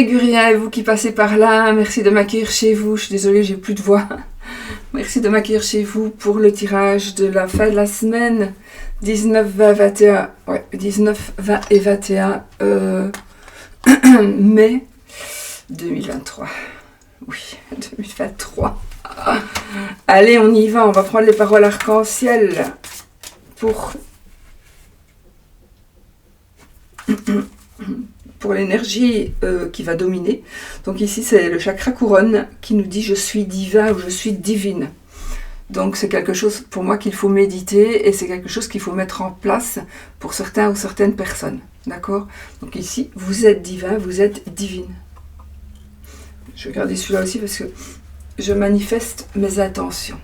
Gurien, et vous qui passez par là, merci de m'accueillir chez vous. Je suis désolée, j'ai plus de voix. Merci de m'accueillir chez vous pour le tirage de la fin de la semaine 19, 20, 21. Ouais, 19, 20 et 21 mai 2023. Oui, 2023. Allez, on y va. On va prendre les paroles arc-en-ciel pour l'énergie qui va dominer. Donc ici, c'est le chakra couronne qui nous dit « je suis divin » ou « je suis divine ». Donc c'est quelque chose pour moi qu'il faut méditer et c'est quelque chose qu'il faut mettre en place pour certains ou certaines personnes. D'accord? Donc ici, vous êtes divin, vous êtes divine. Je vais regarder celui-là aussi parce que je manifeste mes intentions.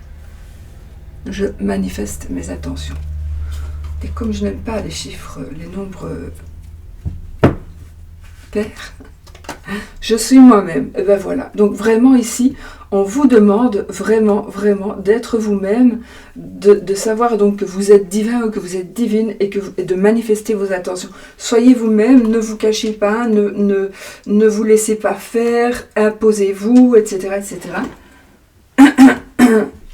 Je manifeste mes intentions. Et comme je n'aime pas les chiffres, les nombres pairs, je suis moi-même. Et ben voilà. Donc vraiment ici, on vous demande vraiment, vraiment d'être vous-même, de savoir donc que vous êtes divin ou que vous êtes divine et de manifester vos intentions. Soyez vous-même, ne vous cachez pas, ne vous laissez pas faire, imposez-vous, etc., etc.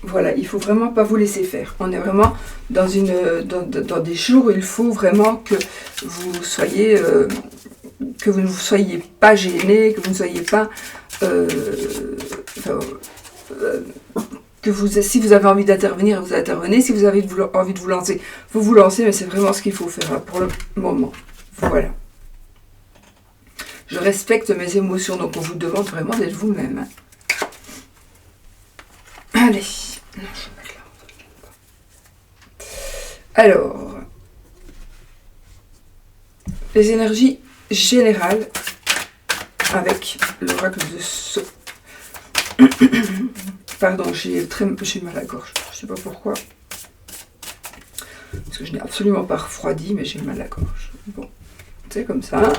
Voilà, il ne faut vraiment pas vous laisser faire. On est vraiment dans des jours où il faut vraiment que vous soyez... que vous ne vous soyez pas gêné, que vous ne soyez pas... si vous avez envie d'intervenir, vous intervenez. Si vous avez envie de vous lancer, vous vous lancez. Mais c'est vraiment ce qu'il faut faire pour le moment. Voilà. Je respecte mes émotions, donc on vous demande vraiment d'être vous-même. Allez. Non, je vais mettre là. Alors, les énergies générales avec l'oracle de ce... Pardon, j'ai mal à la gorge. Je ne sais pas pourquoi. Parce que je n'ai absolument pas refroidi, mais j'ai mal à la gorge. Bon, c'est comme ça.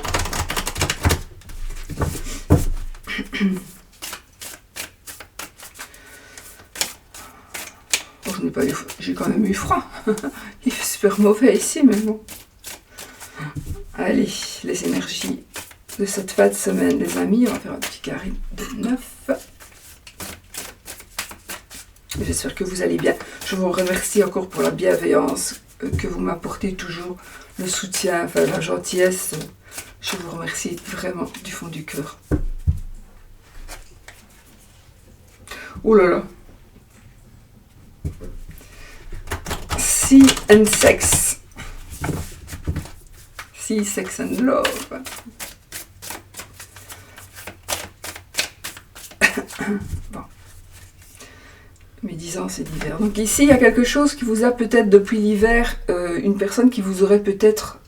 Bon, je n'ai pas eu... J'ai quand même eu froid. Il fait super mauvais ici, mais bon. Allez, les énergies de cette fin de semaine, les amis. On va faire un petit carré de 9. J'espère que vous allez bien. Je vous remercie encore pour la bienveillance que vous m'apportez toujours, le soutien, enfin la gentillesse. Je vous remercie vraiment du fond du cœur. Oh là là. Sea and Sex. Sea, Sex and Love. Bon. Médisance et d'hiver. Donc ici, il y a quelque chose qui vous a peut-être depuis l'hiver, une personne qui vous aurait peut-être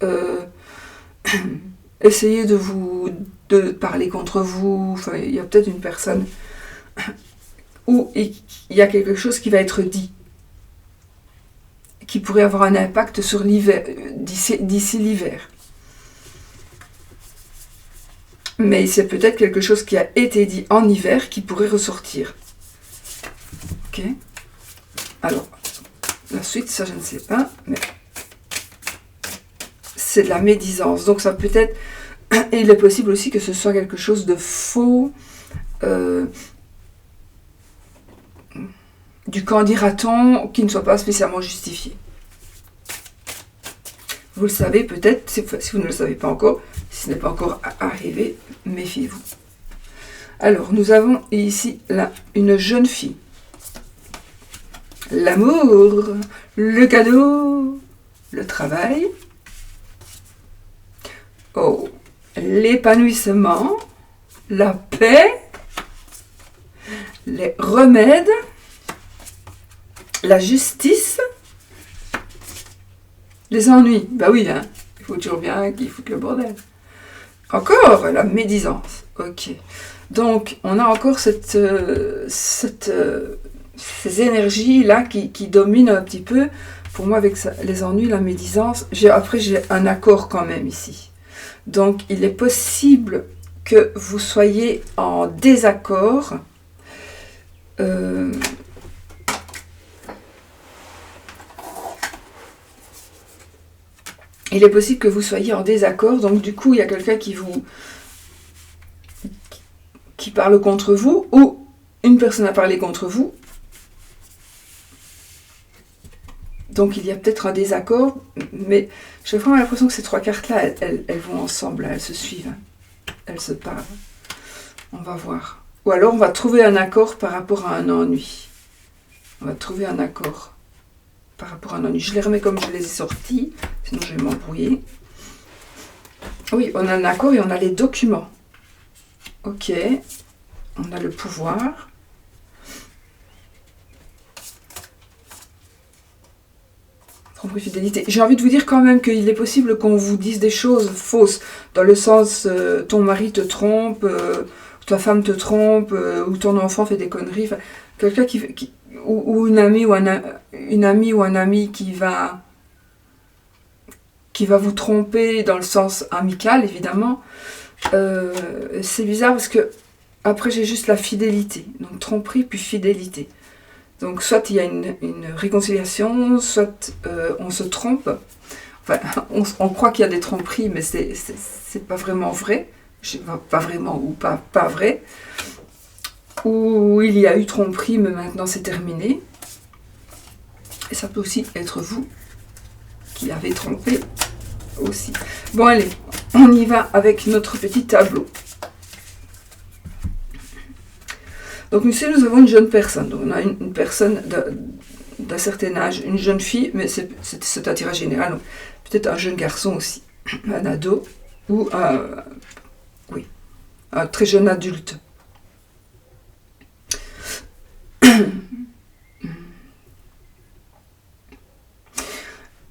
essayé de parler contre vous. Enfin, il y a peut-être une personne où il y a quelque chose qui va être dit, qui pourrait avoir un impact sur l'hiver, d'ici l'hiver. Mais c'est peut-être quelque chose qui a été dit en hiver qui pourrait ressortir. Ok. Alors, la suite, ça je ne sais pas, mais c'est de la médisance. Donc ça peut être, et il est possible aussi que ce soit quelque chose de faux, du qu'en dira-t-on, qui ne soit pas spécialement justifié. Vous le savez peut-être, si vous ne le savez pas encore, si ce n'est pas encore arrivé, méfiez-vous. Alors, nous avons ici là une jeune fille. L'amour, le cadeau, le travail, oh, l'épanouissement, la paix, les remèdes, la justice, les ennuis. Bah oui, hein, il faut toujours bien qu'ils foutent le bordel. Encore la médisance. Ok. Donc, on a encore ces énergies-là qui dominent un petit peu. Pour moi, avec ça, les ennuis, la médisance, après, j'ai un accord quand même ici. Donc, il est possible que vous soyez en désaccord. Il est possible que vous soyez en désaccord. Donc, du coup, il y a quelqu'un qui vous qui parle contre vous, ou une personne a parlé contre vous. Donc il y a peut-être un désaccord, mais j'ai vraiment l'impression que ces 3 cartes-là, elles vont ensemble, elles se suivent, elles se parlent. On va voir. Ou alors on va trouver un accord par rapport à un ennui. On va trouver un accord par rapport à un ennui. Je les remets comme je les ai sortis, sinon je vais m'embrouiller. Oui, on a un accord et on a les documents. Ok, on a le pouvoir. Fidélité. J'ai envie de vous dire quand même qu'il est possible qu'on vous dise des choses fausses, dans le sens ton mari te trompe, ta femme te trompe, ou ton enfant fait des conneries. Enfin, quelqu'un ou une amie ou un ami qui va vous tromper dans le sens amical, évidemment. C'est bizarre parce que après j'ai juste la fidélité. Donc tromperie puis fidélité. Donc soit il y a une réconciliation, soit on se trompe. Enfin, on croit qu'il y a des tromperies, mais c'est pas vraiment vrai. Pas vraiment ou pas vrai. Ou il y a eu tromperie, mais maintenant c'est terminé. Et ça peut aussi être vous qui avez trompé aussi. Bon allez, on y va avec notre petit tableau. Donc ici, nous avons une jeune personne. Donc, on a une personne d'un certain âge, une jeune fille, mais c'est un tirage général. Donc peut-être un jeune garçon aussi, un ado, ou un très jeune adulte.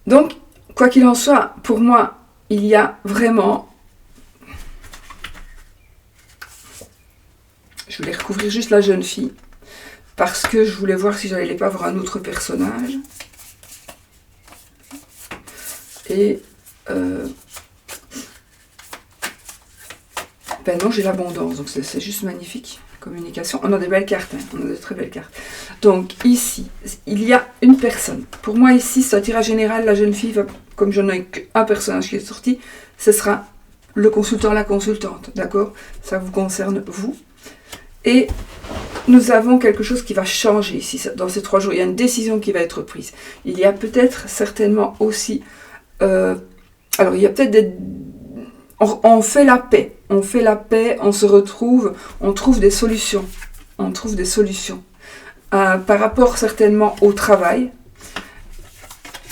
Donc, quoi qu'il en soit, pour moi, il y a vraiment... Je voulais recouvrir juste la jeune fille, parce que je voulais voir si j'allais pas voir un autre personnage. Et... ben non, j'ai l'abondance, donc c'est juste magnifique. Communication. On a des belles cartes, hein. On a de très belles cartes. Donc ici, il y a une personne. Pour moi ici, c'est un tirage général. La jeune fille, va, comme je n'ai qu'un personnage qui est sorti, ce sera le consultant, la consultante. D'accord? Ça vous concerne, vous. Et nous avons quelque chose qui va changer ici. Dans ces 3 jours, il y a une décision qui va être prise. Il y a peut-être certainement aussi... alors, il y a peut-être des... On fait la paix. On fait la paix, on se retrouve, on trouve des solutions. On trouve des solutions. Par rapport certainement au travail,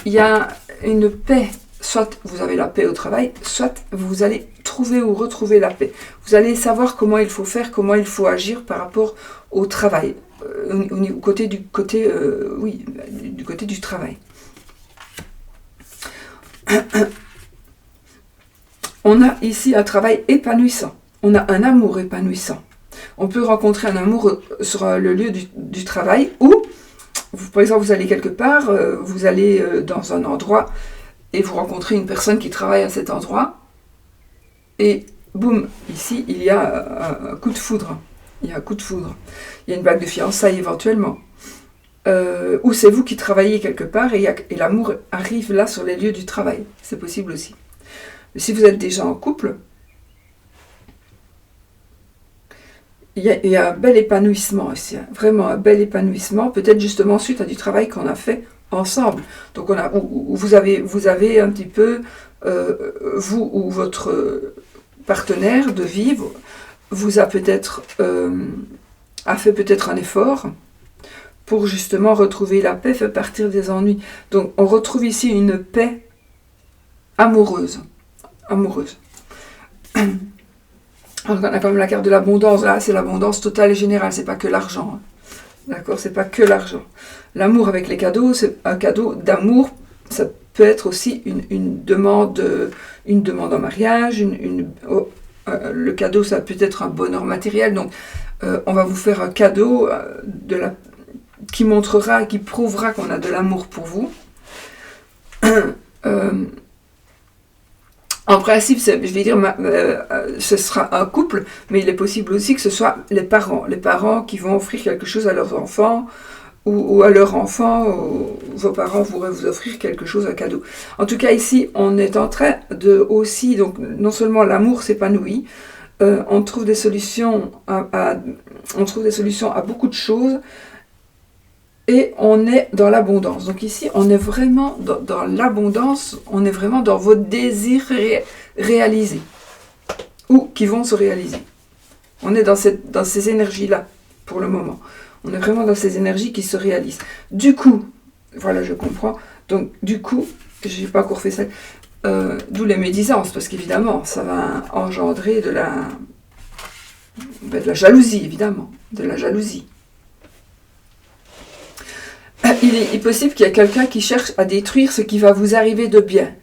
il y a une paix. Soit vous avez la paix au travail, soit vous allez trouver ou retrouver la paix. Vous allez savoir comment il faut faire, comment il faut agir par rapport au travail, du côté du travail. On a ici un travail épanouissant. On a un amour épanouissant. On peut rencontrer un amour sur le lieu du travail ou, par exemple, vous allez quelque part, vous allez dans un endroit et vous rencontrez une personne qui travaille à cet endroit et boum, ici, il y a un coup de foudre. Il y a un coup de foudre. Il y a une bague de fiançailles éventuellement. Ou c'est vous qui travaillez quelque part et l'amour arrive là sur les lieux du travail. C'est possible aussi. Mais si vous êtes déjà en couple, il y a un bel épanouissement ici, hein, vraiment un bel épanouissement, peut-être justement suite à du travail qu'on a fait ensemble. Donc vous avez un petit peu, vous ou votre partenaire de vie vous a peut-être a fait peut-être un effort pour justement retrouver la paix, faire partir des ennuis. Donc on retrouve ici une paix amoureuse. Alors, on a quand même la carte de l'abondance. Là, c'est l'abondance totale et générale. C'est pas que l'argent. Hein. D'accord? C'est pas que l'argent. L'amour avec les cadeaux, c'est un cadeau d'amour. Ça peut être aussi une demande en mariage. Le cadeau, ça peut être un bonheur matériel. Donc, on va vous faire un cadeau qui montrera, qui prouvera qu'on a de l'amour pour vous. En principe, je vais dire, ce sera un couple, mais il est possible aussi que ce soit les parents qui vont offrir quelque chose à leurs enfants, ou à leurs enfants, vos parents pourraient vous offrir quelque chose, un cadeau. En tout cas, ici, on est en train de aussi, donc non seulement l'amour s'épanouit, on trouve des solutions on trouve des solutions à beaucoup de choses et on est dans l'abondance. Donc ici, on est vraiment dans l'abondance, on est vraiment dans vos désirs réalisés ou qui vont se réaliser. On est dans ces énergies-là pour le moment. On est vraiment dans ces énergies qui se réalisent. Du coup, voilà, je comprends. Donc du coup, j'ai pas encore fait ça. D'où les médisances, parce qu'évidemment, ça va engendrer de la jalousie, évidemment, de la jalousie. Il est possible qu'il y ait quelqu'un qui cherche à détruire ce qui va vous arriver de bien.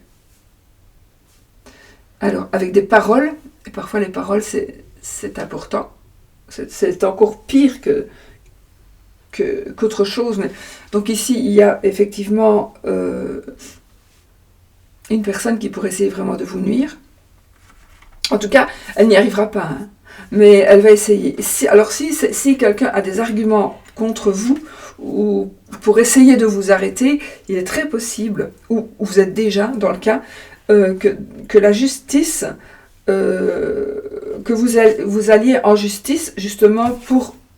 Alors, avec des paroles, et parfois les paroles, c'est important, c'est encore pire qu'autre chose. Mais, donc ici, il y a effectivement une personne qui pourrait essayer vraiment de vous nuire. En tout cas, elle n'y arrivera pas, hein, mais elle va essayer. Si quelqu'un a des arguments contre vous, ou pour essayer de vous arrêter, il est très possible, ou vous êtes déjà dans le cas, que la justice, que vous alliez en justice justement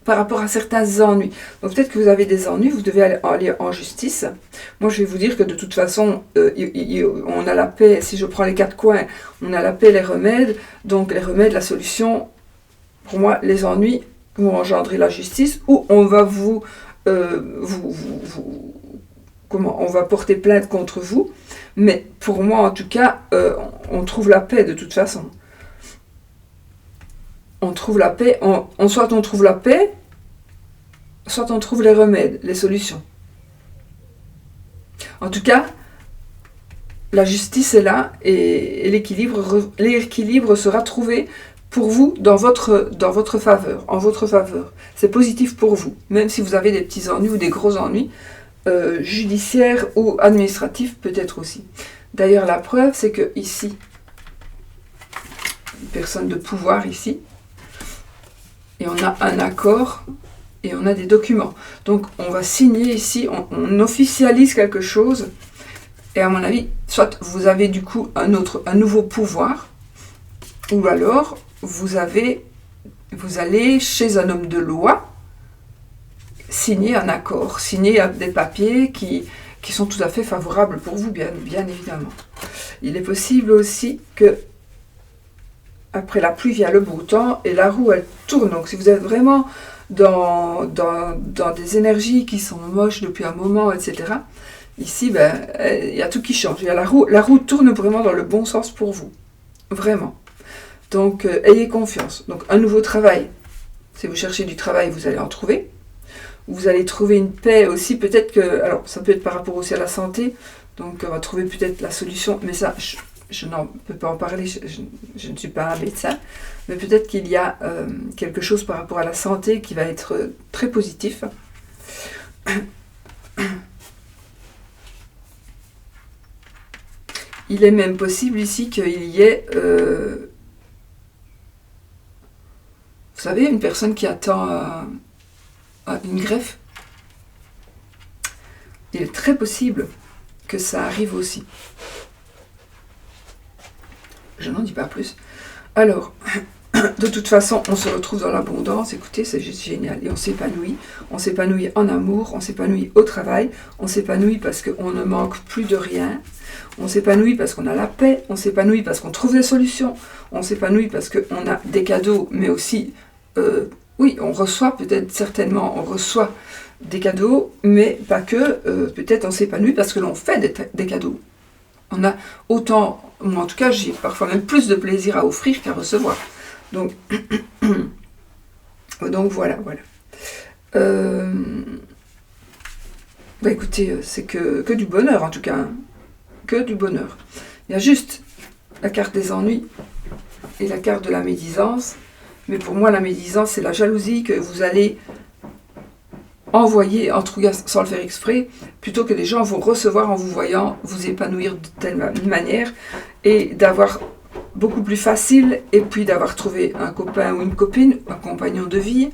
par rapport à certains ennuis. Donc peut-être que vous avez des ennuis, vous devez aller en justice. Moi je vais vous dire que de toute façon, on a la paix, si je prends les quatre coins, on a la paix, les remèdes. Donc les remèdes, la solution, pour moi, les ennuis vont engendrer la justice, ou on va on va porter plainte contre vous. Mais pour moi, en tout cas, on trouve la paix de toute façon. On trouve la paix, soit on trouve la paix, soit on trouve les remèdes, les solutions. En tout cas, la justice est là et l'équilibre sera trouvé pour vous dans votre faveur, en votre faveur. C'est positif pour vous, même si vous avez des petits ennuis ou des gros ennuis, judiciaires ou administratifs peut-être aussi. D'ailleurs, la preuve, c'est que ici, une personne de pouvoir ici, et on a un accord et on a des documents. Donc on va signer ici, on officialise quelque chose, et à mon avis, soit vous avez du coup un nouveau pouvoir, ou alors vous allez chez un homme de loi signer un accord, signer des papiers qui sont tout à fait favorables pour vous, bien évidemment. Il est possible aussi que après la pluie vient le beau temps et la roue elle tourne. Donc si vous êtes vraiment dans des énergies qui sont moches depuis un moment, etc., ici il y a tout qui change. La roue tourne vraiment dans le bon sens pour vous. Vraiment. Donc ayez confiance. Donc un nouveau travail. Si vous cherchez du travail, vous allez en trouver. Vous allez trouver une paix aussi. Peut-être que... Alors ça peut être par rapport aussi à la santé. Donc on va trouver peut-être la solution. Mais ça... Je n'en peux pas en parler, je ne suis pas un médecin, mais peut-être qu'il y a quelque chose par rapport à la santé qui va être très positif. Il est même possible ici qu'il y ait, vous savez, une personne qui attend une greffe. Il est très possible que ça arrive aussi. Je n'en dis pas plus. Alors, de toute façon, on se retrouve dans l'abondance. Écoutez, c'est juste génial. Et on s'épanouit. On s'épanouit en amour, on s'épanouit au travail, on s'épanouit parce qu'on ne manque plus de rien. On s'épanouit parce qu'on a la paix, on s'épanouit parce qu'on trouve des solutions, on s'épanouit parce qu'on a des cadeaux, mais aussi, oui, on reçoit peut-être, certainement, on reçoit des cadeaux, mais pas que, peut-être on s'épanouit parce que l'on fait des cadeaux. On a autant, moi en tout cas, j'ai parfois même plus de plaisir à offrir qu'à recevoir. Donc voilà. Écoutez, c'est que du bonheur en tout cas. Hein. Que du bonheur. Il y a juste la carte des ennuis et la carte de la médisance. Mais pour moi, la médisance, c'est la jalousie que vous allez envoyer, en tout cas sans le faire exprès, plutôt que les gens vont recevoir en vous voyant vous épanouir de telle manière et d'avoir beaucoup plus facile, et puis d'avoir trouvé un copain ou une copine, un compagnon de vie.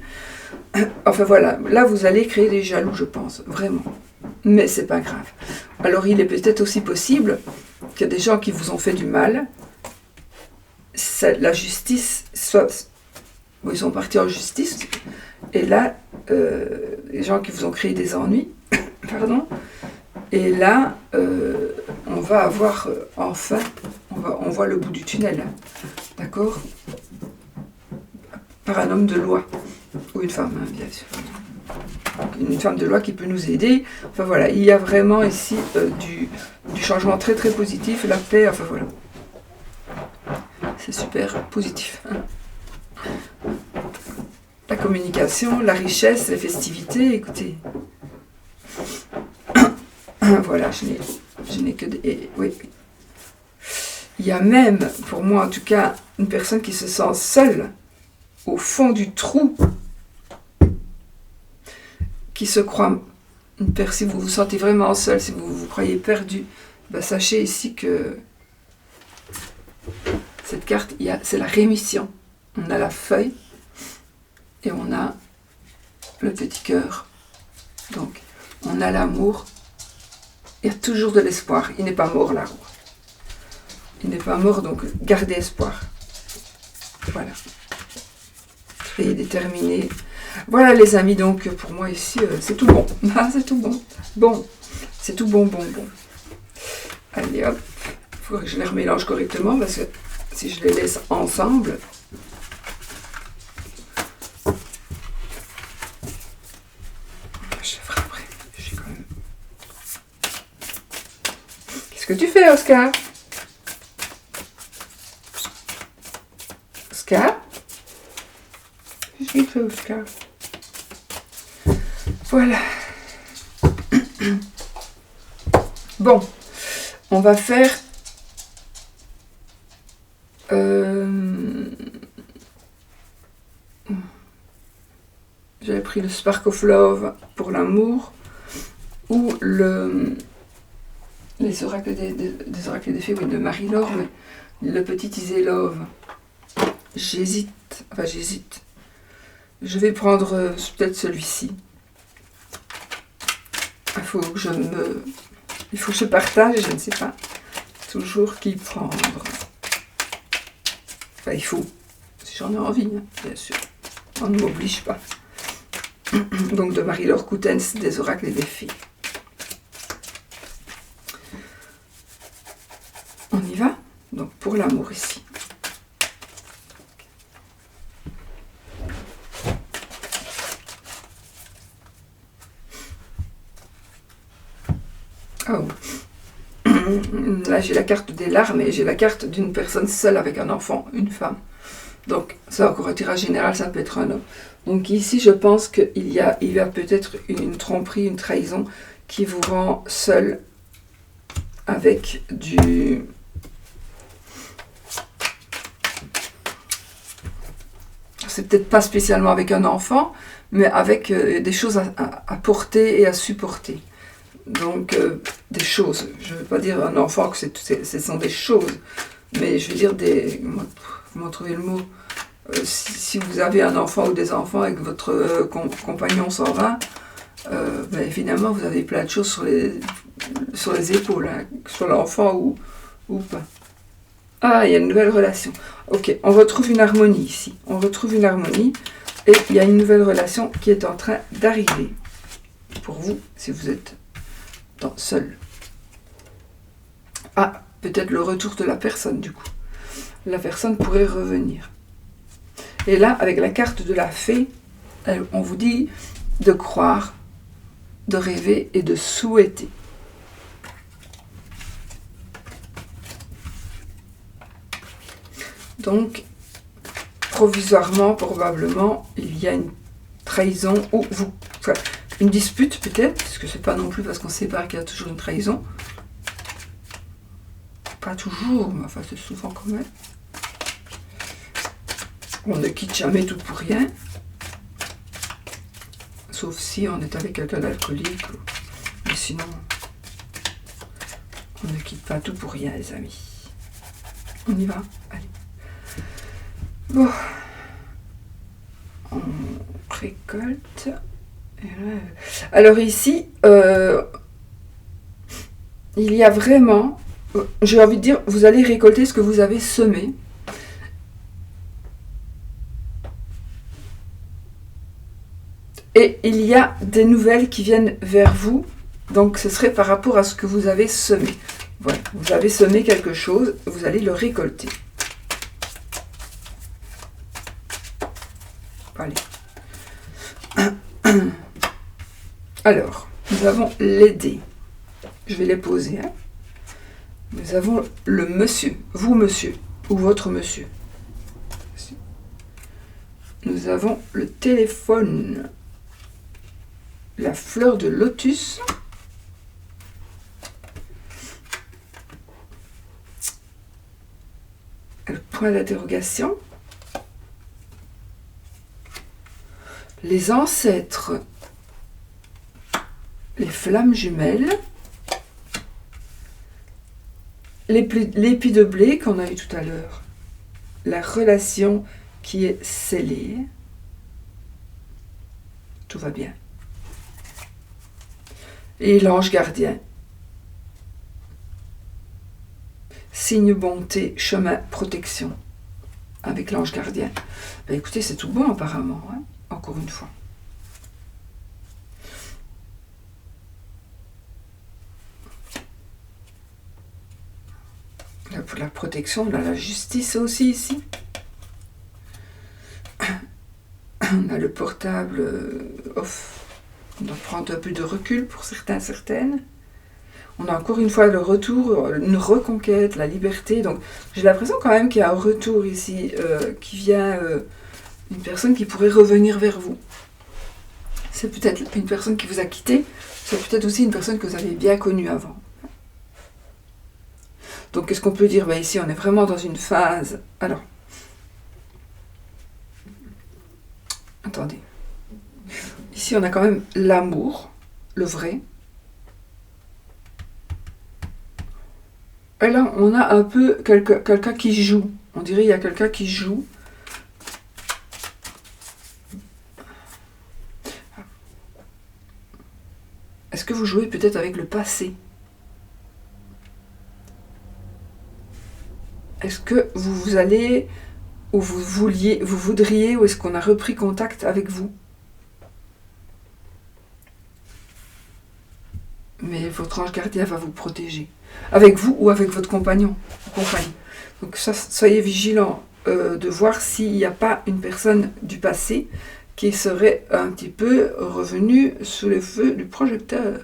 Enfin voilà, là vous allez créer des jaloux, je pense, vraiment. Mais c'est pas grave. Alors il est peut-être aussi possible que des gens qui vous ont fait du mal, la justice, soit bon, ils sont partis en justice, et là, les gens qui vous ont créé des ennuis, pardon, et là, on va avoir enfin, on voit le bout du tunnel, hein, d'accord, par un homme de loi, ou une femme, hein, bien sûr. Une femme de loi qui peut nous aider. Enfin voilà, il y a vraiment ici du changement très très positif, la paix, enfin voilà. C'est super positif. Hein. La communication, la richesse, les festivités, écoutez. Voilà, je n'ai que des... Oui. Il y a même, pour moi en tout cas, une personne qui se sent seule, au fond du trou, qui se croit, si vous vous sentez vraiment seul, si vous vous croyez perdu, ben sachez ici que cette carte, c'est la rémission. On a la feuille et on a le petit cœur. Donc, on a l'amour. Il y a toujours de l'espoir. Il n'est pas mort, la roue. Il n'est pas mort, donc gardez espoir. Voilà. Soyez déterminés. Voilà les amis, donc pour moi ici, c'est tout bon. Ah, c'est tout bon. Bon, c'est tout bon. Allez hop, il faudrait que je les remélange correctement parce que si je les laisse ensemble, je ferai après. J'ai quand même... Qu'est-ce que tu fais, Oscar? Oscar? Qu'est-ce qu'il fait, Oscar? Voilà. Bon, on va faire j'avais pris le Spark of Love pour l'amour ou les oracles des oracles des fées, oui, de Marie-Laure, mais le petit Easy Love. J'hésite. Je vais prendre peut-être celui-ci. Il faut que je partage, je ne sais pas toujours qui prendre. Enfin, il faut, si j'en ai envie, hein, bien sûr. On ne m'oblige pas. Donc de Marie-Laure Coutens, des oracles et des fées. On y va? Donc pour l'amour ici. Oh. Là j'ai la carte des larmes et j'ai la carte d'une personne seule avec un enfant, une femme. Donc ça encore un tirage général, ça peut être un homme. Donc ici je pense qu'il y a peut-être une tromperie, une trahison qui vous rend seul avec du... C'est peut-être pas spécialement avec un enfant, mais avec des choses à porter et à supporter. Donc, des choses. Je ne veux pas dire un enfant que ce sont des choses, mais je veux dire des... Vous m'en trouvez le mot. Si vous avez un enfant ou des enfants et que votre compagnon s'en va, ben évidemment, vous avez plein de choses sur les épaules, hein, que ce soit l'enfant ou pas. Ah, il y a une nouvelle relation. Ok, on retrouve une harmonie ici. On retrouve une harmonie et il y a une nouvelle relation qui est en train d'arriver. Pour vous, si vous êtes seul. Ah, peut-être le retour de la personne du coup. La personne pourrait revenir. Et là, avec la carte de la fée, on vous dit de croire, de rêver et de souhaiter. Donc, provisoirement, probablement, il y a une trahison ou une dispute peut-être, parce que c'est pas non plus parce qu'on se sépare qu'il y a toujours une trahison. Pas toujours, mais enfin c'est souvent quand même. On ne quitte jamais tout pour rien. Sauf si on est avec quelqu'un d'alcoolique. Mais sinon, on ne quitte pas tout pour rien, les amis. On y va? Allez. Bon. On récolte. Alors ici, il y a vraiment, j'ai envie de dire, vous allez récolter ce que vous avez semé. Et il y a des nouvelles qui viennent vers vous. Donc ce serait par rapport à ce que vous avez semé. Voilà, vous avez semé quelque chose, vous allez le récolter. Allez. Alors, nous avons les dés. Je vais les poser. Hein. Nous avons le monsieur, vous monsieur, ou votre monsieur. Nous avons le téléphone, la fleur de lotus, le point d'interrogation, les ancêtres, les flammes jumelles, l'épi de blé qu'on a eu tout à l'heure, la relation qui est scellée, tout va bien. Et l'ange gardien, signe bonté, chemin, protection, avec l'ange gardien. Ben écoutez, c'est tout bon apparemment, hein, encore une fois. Là, pour la protection, là, la justice aussi ici. On a le portable off. On doit prendre un peu de recul pour certains, certaines. On a encore une fois le retour, une reconquête, la liberté. Donc j'ai l'impression quand même qu'il y a un retour ici qui vient, une personne qui pourrait revenir vers vous. C'est peut-être une personne qui vous a quitté, c'est peut-être aussi une personne que vous avez bien connue avant. Donc qu'est-ce qu'on peut dire? Ben, ici on est vraiment dans une phase... Alors, attendez. Ici on a quand même l'amour, le vrai. Et là, on a un peu quelqu'un qui joue. On dirait qu'il y a quelqu'un qui joue. Est-ce que vous jouez peut-être avec le passé? Est-ce que vous allez, ou vous voudriez, ou est-ce qu'on a repris contact avec vous? Mais votre ange gardien va vous protéger. Avec vous ou avec votre compagnon ou compagne. Donc ça, soyez vigilants de voir s'il n'y a pas une personne du passé qui serait un petit peu revenue sous le feu du projecteur.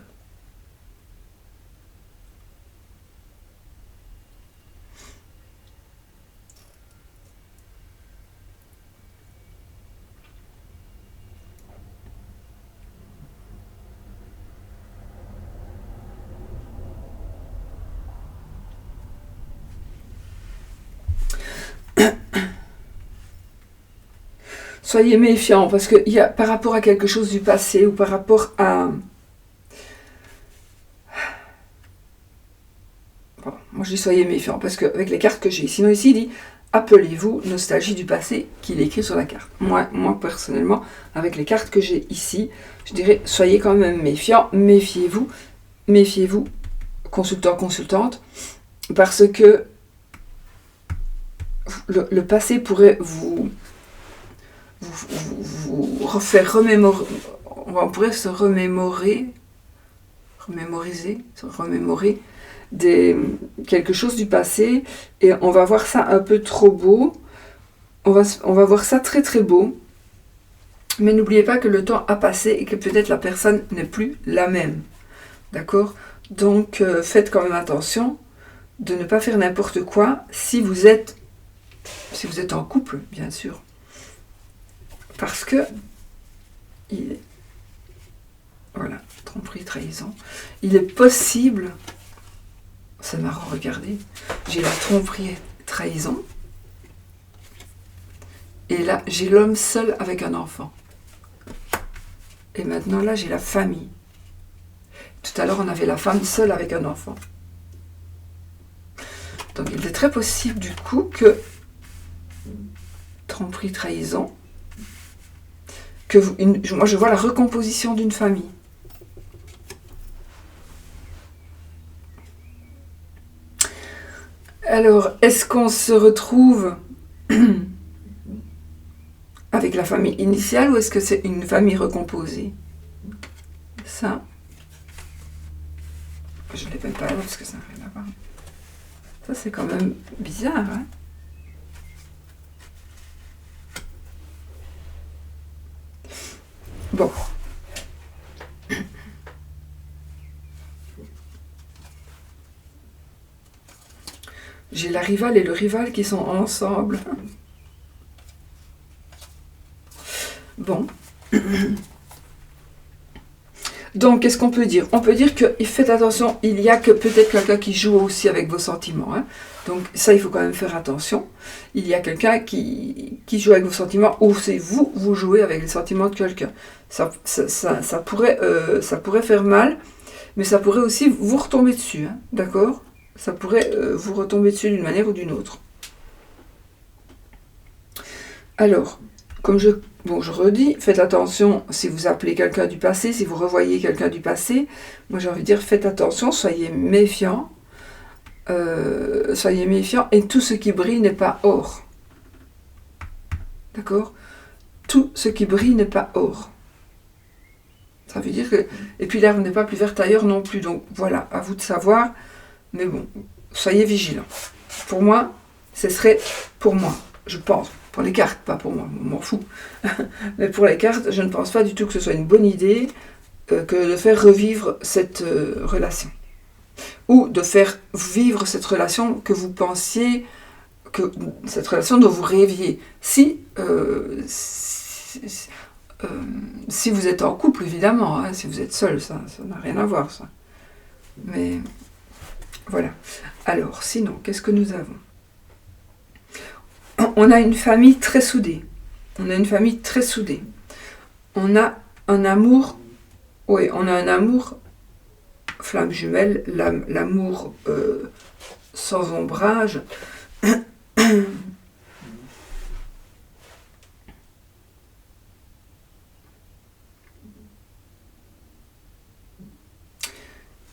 Soyez méfiants, parce que y a, par rapport à quelque chose du passé, ou par rapport à... Bon, moi je dis soyez méfiants, parce qu'avec les cartes que j'ai, sinon ici il dit, appelez-vous nostalgie du passé, qu'il est écrit sur la carte. Moi personnellement, avec les cartes que j'ai ici, je dirais, soyez quand même méfiants, méfiez-vous, consultant, consultante, parce que le passé pourrait vous refaire remémorer, on pourrait se remémorer quelque chose du passé, et on va voir ça un peu trop beau, on va voir ça très très beau, mais n'oubliez pas que le temps a passé et que peut-être la personne n'est plus la même, d'accord? Donc faites quand même attention de ne pas faire n'importe quoi si vous êtes en couple, bien sûr. Parce que, voilà, tromperie, trahison, il est possible, c'est marrant, regardez, j'ai la tromperie, trahison, et là, j'ai l'homme seul avec un enfant. Et maintenant, là, j'ai la famille. Tout à l'heure, on avait la femme seule avec un enfant. Donc, il est très possible, du coup, que tromperie, trahison, moi je vois la recomposition d'une famille. Alors, est-ce qu'on se retrouve avec la famille initiale ou est-ce que c'est une famille recomposée? Ça, je ne l'ai même pas là parce que ça n'a rien à voir. Ça, c'est quand même bizarre, hein? Bon. J'ai la rivale et le rival qui sont ensemble. Bon. Donc, qu'est-ce qu'on peut dire? On peut dire que faites attention, il y a que peut-être quelqu'un qui joue aussi avec vos sentiments. Hein. Donc, ça, il faut quand même faire attention. Il y a quelqu'un qui joue avec vos sentiments ou c'est vous, vous jouez avec les sentiments de quelqu'un. Ça pourrait faire mal, mais ça pourrait aussi vous retomber dessus. Hein, d'accord? Ça pourrait vous retomber dessus d'une manière ou d'une autre. Alors, comme je redis, faites attention si vous appelez quelqu'un du passé, si vous revoyez quelqu'un du passé. Moi, j'ai envie de dire, faites attention, soyez méfiants. Soyez méfiants. Et tout ce qui brille n'est pas or. D'accord? Tout ce qui brille n'est pas or. Ça veut dire que... Et puis l'herbe n'est pas plus verte ailleurs non plus. Donc voilà, à vous de savoir. Mais bon, soyez vigilants. Pour moi, ce serait pour moi, je pense. Pour les cartes, pas pour moi, je m'en fous. Mais pour les cartes, je ne pense pas du tout que ce soit une bonne idée que de faire revivre cette relation. Ou de faire vivre cette relation que vous pensiez, cette relation dont vous rêviez. Si vous êtes en couple, évidemment, hein, si vous êtes seul, ça n'a rien à voir, ça. Mais voilà. Alors, sinon, qu'est-ce que nous avons ? On a une famille très soudée. On a une famille très soudée. On a un amour, oui, on a un amour, flamme jumelle, l'amour sans ombrage.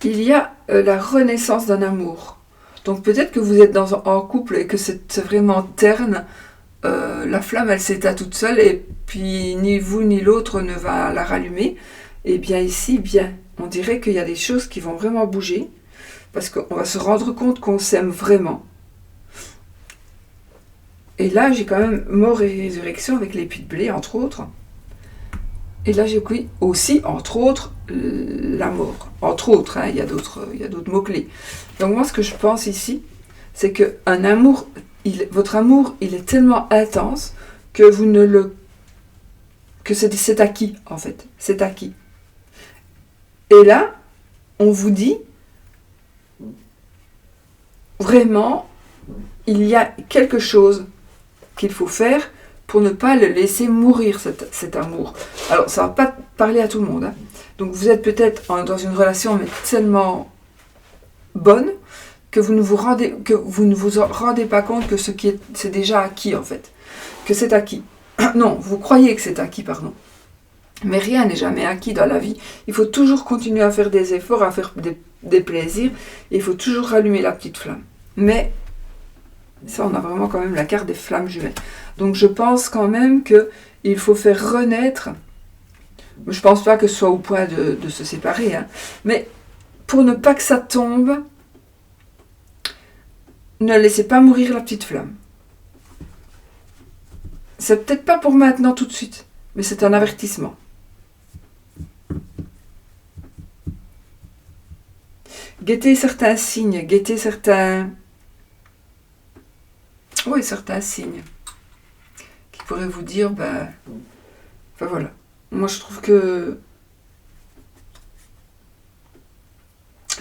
Il y a la renaissance d'un amour. Donc peut-être que vous êtes en couple et que c'est vraiment terne. La flamme, elle s'éteint toute seule et puis ni vous ni l'autre ne va la rallumer. Et bien ici, bien, on dirait qu'il y a des choses qui vont vraiment bouger parce qu'on va se rendre compte qu'on s'aime vraiment. Et là, j'ai quand même mort et résurrection avec l'épi de blé, entre autres. Et là, j'ai aussi, entre autres, la mort. Entre autres, hein, il y a d'autres mots-clés. Donc moi, ce que je pense ici, c'est que votre amour, il est tellement intense que que c'est acquis, en fait. C'est acquis. Et là, on vous dit, vraiment, il y a quelque chose qu'il faut faire pour ne pas le laisser mourir, cet amour. Alors, ça ne va pas parler à tout le monde. Hein. Donc, vous êtes peut-être dans une relation, mais tellement bonne, que vous ne vous rendez pas compte que c'est déjà acquis, en fait. Que c'est acquis. Non, vous croyez que c'est acquis, pardon. Mais rien n'est jamais acquis dans la vie. Il faut toujours continuer à faire des efforts, à faire des plaisirs. Et il faut toujours rallumer la petite flamme. Mais ça, on a vraiment quand même la carte des flammes jumelles. Donc je pense quand même qu'il faut faire renaître. Je ne pense pas que ce soit au point de se séparer. Hein, mais pour ne pas que ça tombe, ne laissez pas mourir la petite flamme. C'est peut-être pas pour maintenant tout de suite, mais c'est un avertissement. Guettez certains signes, guettez certains signes qui pourraient vous dire, enfin voilà. Moi je trouve que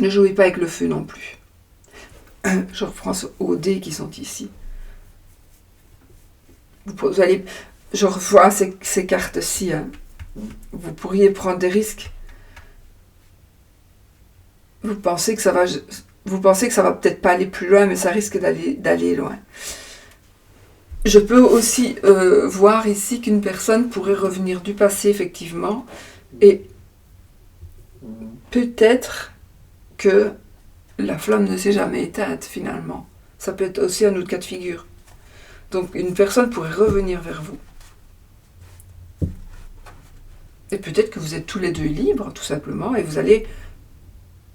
ne jouez pas avec le feu non plus. Je reprends aux dés qui sont ici. Je revois ces cartes-ci. Hein. Vous pourriez prendre des risques. Vous pensez que ça va peut-être pas aller plus loin, mais ça risque d'aller loin. Je peux aussi voir ici qu'une personne pourrait revenir du passé, effectivement, et peut-être que la flamme ne s'est jamais éteinte, finalement. Ça peut être aussi un autre cas de figure. Donc, une personne pourrait revenir vers vous. Et peut-être que vous êtes tous les deux libres, tout simplement, et vous allez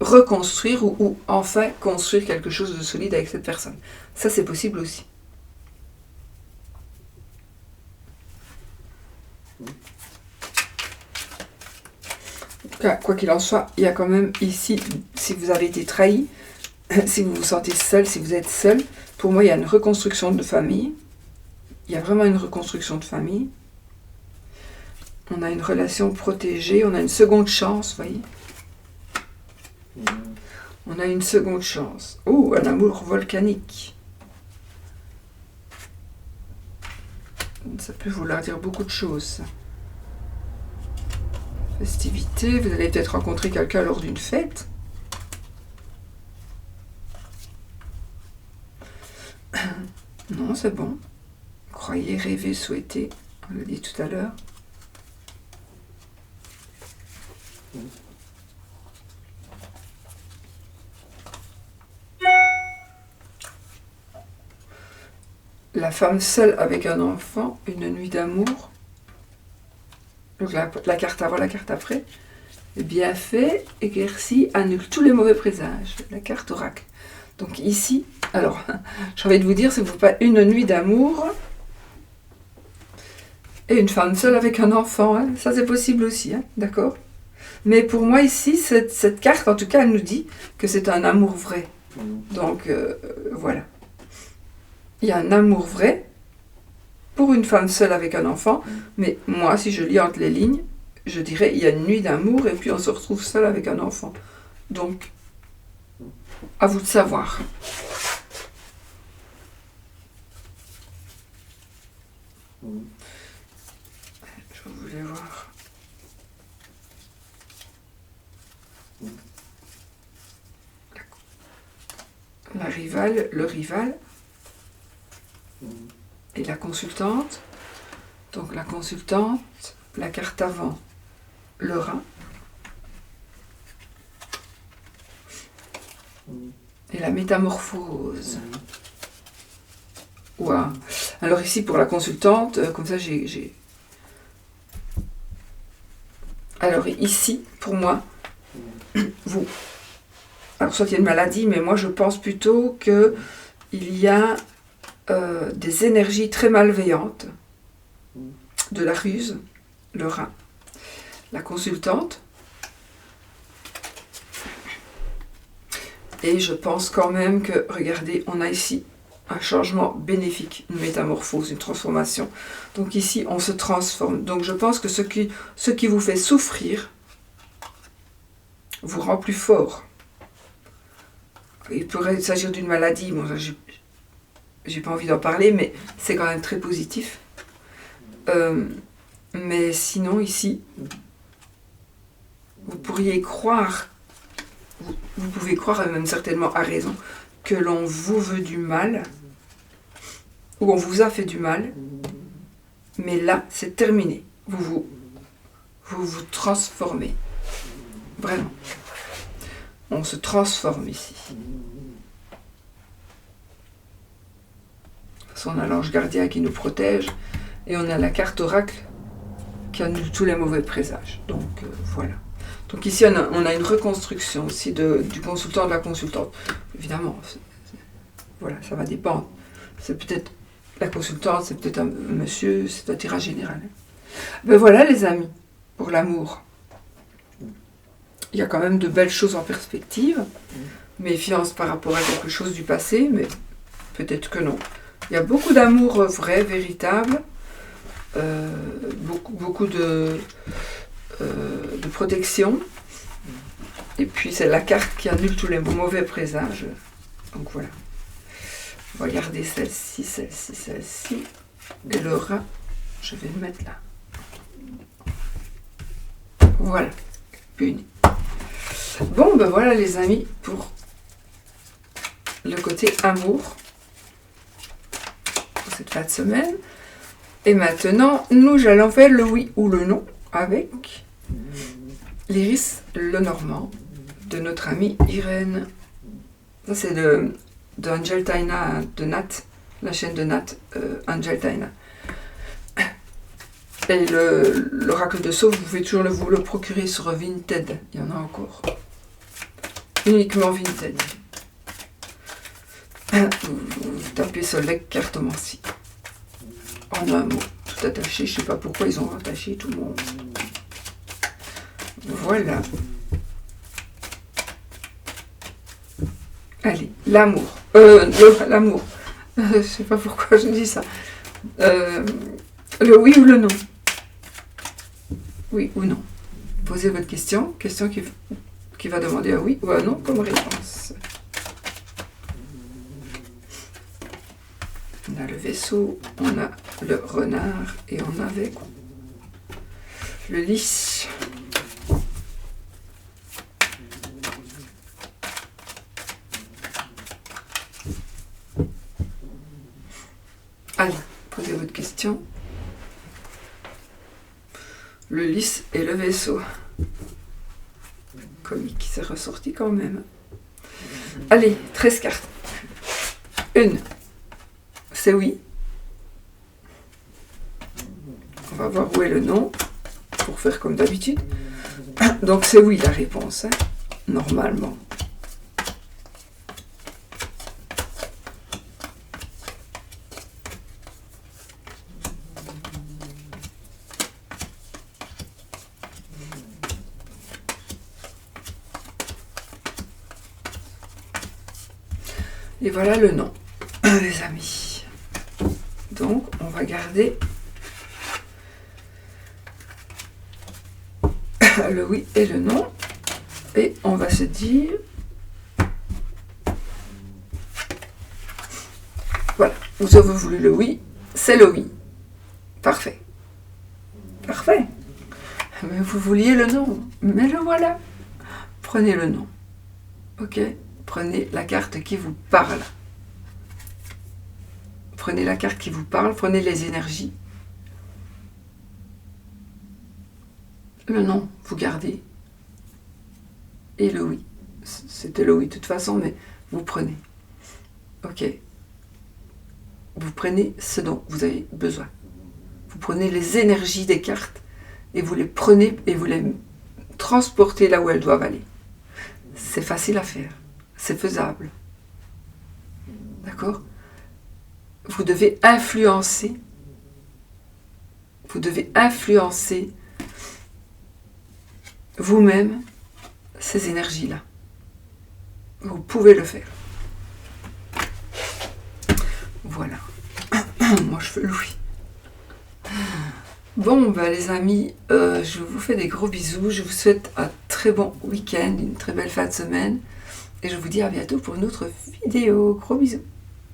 reconstruire ou enfin construire quelque chose de solide avec cette personne. Ça, c'est possible aussi. Quoi qu'il en soit, il y a quand même ici, si vous avez été trahi, si vous vous sentez seul, si vous êtes seul, pour moi, il y a une reconstruction de famille. Il y a vraiment une reconstruction de famille. On a une relation protégée, on a une seconde chance, vous voyez. On a une seconde chance. Oh, un amour volcanique. Ça peut vouloir dire beaucoup de choses, ça. Festivité, vous allez peut-être rencontrer quelqu'un lors d'une fête. Non, c'est bon. Croyez, rêvez, souhaitez. On l'a dit tout à l'heure. La femme seule avec un enfant, une nuit d'amour. Donc la carte avant, la carte après. Bienfait, éclairci, annule tous les mauvais présages. La carte oracle. Donc ici, alors, j'ai envie de vous dire, c'est vous pas une nuit d'amour et une femme seule avec un enfant. Hein. Ça, c'est possible aussi, hein, d'accord? Mais pour moi, ici, cette carte, en tout cas, elle nous dit que c'est un amour vrai. Donc, voilà. Il y a un amour vrai pour une femme seule avec un enfant, mais moi, si je lis entre les lignes, je dirais il y a une nuit d'amour et puis on se retrouve seul avec un enfant. Donc, à vous de savoir. Je voulais voir. La rivale, le rival et la consultante. Donc la consultante, la carte avant, le rat. Et la métamorphose. Wow. Alors ici pour la consultante, comme ça j'ai... Alors ici, pour moi, vous... Alors soit il y a une maladie, mais moi je pense plutôt qu'il y a des énergies très malveillantes, de la ruse, le rat, la consultante. Et je pense quand même que, regardez, on a ici un changement bénéfique, une métamorphose, une transformation. Donc ici, on se transforme. Donc je pense que ce qui vous fait souffrir vous rend plus fort. Il pourrait s'agir d'une maladie, bon, j'ai pas envie d'en parler, mais c'est quand même très positif. Mais sinon, ici, vous pourriez croire, vous pouvez croire, et même certainement à raison, que l'on vous veut du mal, ou on vous a fait du mal, mais là, c'est terminé. Vous transformez. Vraiment. On se transforme ici. De toute façon, on a l'ange gardien qui nous protège, et on a la carte oracle qui annule tous les mauvais présages. Donc, voilà. Donc ici, on a une reconstruction aussi du consultant, de la consultante. Évidemment, voilà, ça va dépendre. C'est peut-être la consultante, c'est peut-être un monsieur, c'est un tirage général. Ben voilà, les amis, pour l'amour. Il y a quand même de belles choses en perspective. Méfiance par rapport à quelque chose du passé, mais peut-être que non. Il y a beaucoup d'amour vrai, véritable. Beaucoup de protection. Et puis c'est la carte qui annule tous les mauvais présages. Donc voilà. Regardez celle-ci, celle-ci, celle-ci. Et le rat, je vais le mettre là. Voilà. Puni. Bon, ben voilà les amis, pour le côté amour pour cette fin de semaine. Et maintenant, nous allons faire le oui ou le non avec l'Iris Lenormand de notre amie Irène. Ça c'est de Angel Taina, de Nat, la chaîne de Nat, Angel Taina. Et l'oracle de Sceaux, vous pouvez toujours vous le procurer sur Vinted. Il y en a encore. Uniquement Vinted. Vous tapez Solveig Cartomancie. En un mot, tout attaché. Je ne sais pas pourquoi ils ont attaché tout le monde. Voilà. Allez, l'amour. L'amour. Je ne sais pas pourquoi je dis ça. Le oui ou le non? Oui ou non? Posez votre question. Question qui va demander un oui ou un non comme réponse. On a le vaisseau, on a le renard et on avait le lys. Allez, posez votre question. Le lys et le vaisseau. Comique qui s'est ressorti quand même. Allez, 13 cartes. Une, c'est oui. On va voir où est le non, pour faire comme d'habitude. Donc c'est oui la réponse, hein, normalement. Et voilà le nom, les amis. Donc, on va garder le oui et le non. Et on va se dire... Voilà, vous avez voulu le oui, c'est le oui. Parfait. Parfait. Mais vous vouliez le non, mais le voilà. Prenez le non. Ok ? Prenez la carte qui vous parle. Prenez la carte qui vous parle, prenez les énergies. Le non, vous gardez. Et le oui. C'était le oui de toute façon, mais vous prenez. Ok. Vous prenez ce dont vous avez besoin. Vous prenez les énergies des cartes et vous les prenez et vous les transportez là où elles doivent aller. C'est facile à faire. C'est faisable. D'accord ? Vous devez influencer. Vous devez influencer vous-même ces énergies-là. Vous pouvez le faire. Voilà. Moi, je fais le oui. Bon, ben, les amis, je vous fais des gros bisous. Je vous souhaite un très bon week-end, une très belle fin de semaine. Et je vous dis à bientôt pour une autre vidéo. Gros bisous.